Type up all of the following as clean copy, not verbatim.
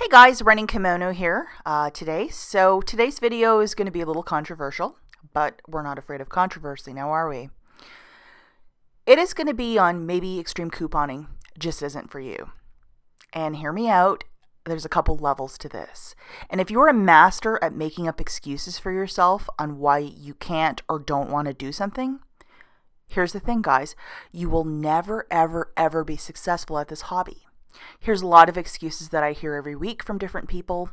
Hey guys, Running Kimono here today. So today's video is going to be a little controversial, but we're not afraid of controversy now, are we? It is going to be on maybe extreme couponing just isn't for you. And hear me out, there's a couple levels to this. And if you're a master at making up excuses for yourself on why you can't or don't want to do something, here's the thing, guys. You will never, ever, ever be successful at this hobby. Here's a lot of excuses that I hear every week from different people.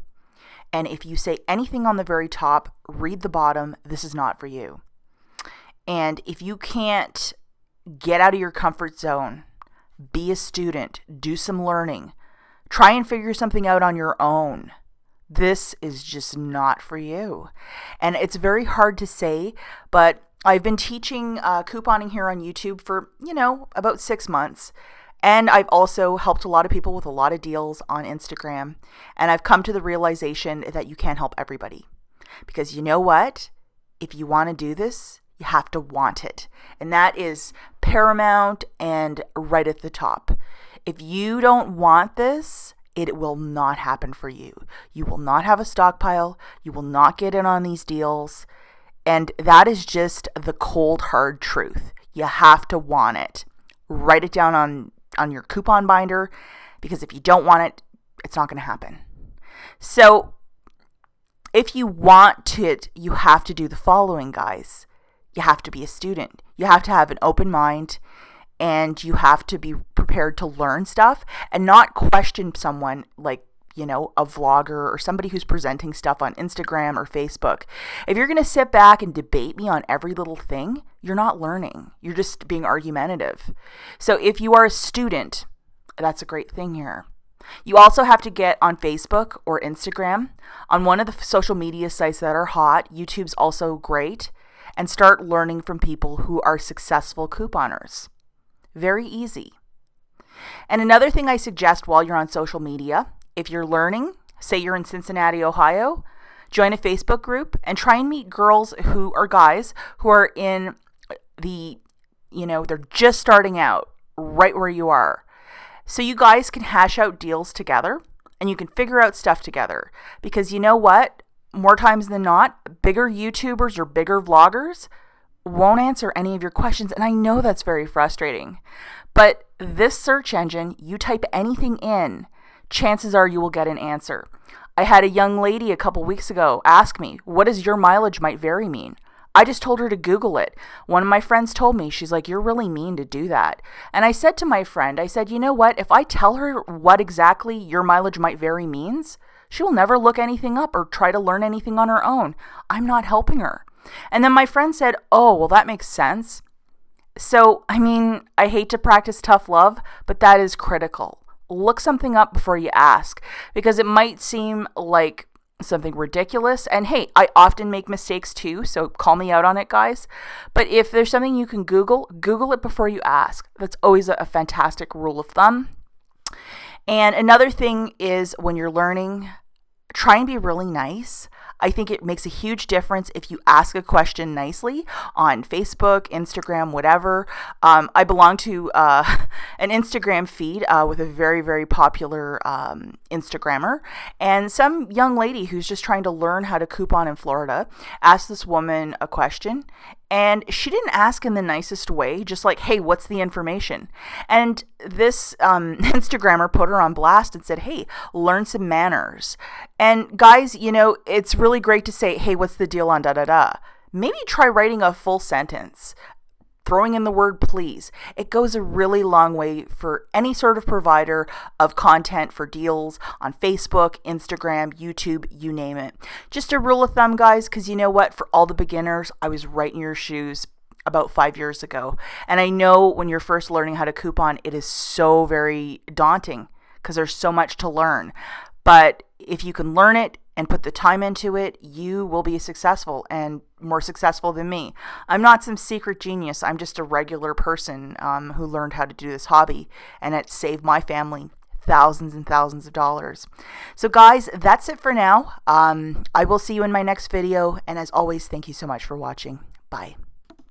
And if you say anything on the very top, read the bottom, this is not for you. And if you can't get out of your comfort zone, be a student, do some learning, try and figure something out on your own, this is just not for you. And it's very hard to say, but I've been teaching couponing here on YouTube for, about 6 months. And I've also helped a lot of people with a lot of deals on Instagram. And I've come to the realization that you can't help everybody. Because you know what? If you want to do this, you have to want it. And that is paramount and right at the top. If you don't want this, it will not happen for you. You will not have a stockpile. You will not get in on these deals. And that is just the cold, hard truth. You have to want it. Write it down on your coupon binder, because if you don't want it, it's not going to happen. So if you want it, you have to do the following, guys. You have to be a student. You have to have an open mind, and you have to be prepared to learn stuff and not question someone like, a vlogger or somebody who's presenting stuff on Instagram or Facebook. If you're going to sit back and debate me on every little thing, you're not learning. You're just being argumentative. So if you are a student, that's a great thing here. You also have to get on Facebook or Instagram, on one of the social media sites that are hot. YouTube's also great, and start learning from people who are successful couponers. Very easy. And another thing I suggest while you're on social media, if you're learning, say you're in Cincinnati, Ohio, join a Facebook group and try and meet girls who are guys who are in they're just starting out right where you are. So you guys can hash out deals together and you can figure out stuff together. Because you know what? More times than not, bigger YouTubers or bigger vloggers won't answer any of your questions. And I know that's very frustrating. But this search engine, you type anything in, chances are you will get an answer. I had a young lady a couple weeks ago ask me, what does your mileage might vary mean? I just told her to Google it. One of my friends told me, she's like, you're really mean to do that. And I said to my friend, I said, you know what? If I tell her what exactly your mileage might vary means, she will never look anything up or try to learn anything on her own. I'm not helping her. And then my friend said, oh, well, that makes sense. So, I hate to practice tough love, but that is critical. Look something up before you ask, because it might seem like something ridiculous. And hey, I often make mistakes too, so call me out on it, guys. But if there's something you can Google it before you ask. That's always a fantastic rule of thumb. And another thing is, when you're learning, try and be really nice. I think it makes a huge difference if you ask a question nicely on Facebook, Instagram, whatever. I belong to an Instagram feed with a very, very popular Instagrammer. And some young lady who's just trying to learn how to coupon in Florida asked this woman a question. And she didn't ask in the nicest way, just like, hey, what's the information? And this Instagrammer put her on blast and said, hey, learn some manners. And guys, it's really great to say, hey, what's the deal on da-da-da? Maybe try writing a full sentence, throwing in the word please. It goes a really long way for any sort of provider of content for deals on Facebook, Instagram, YouTube, you name it. Just a rule of thumb, guys, because you know what? For all the beginners, I was right in your shoes about 5 years ago. And I know when you're first learning how to coupon, it is so very daunting because there's so much to learn. But if you can learn it and put the time into it, you will be successful and more successful than me. I'm not some secret genius. I'm just a regular person who learned how to do this hobby, and it saved my family thousands and thousands of dollars. So guys, that's it for now. I will see you in my next video. And as always, thank you so much for watching. Bye.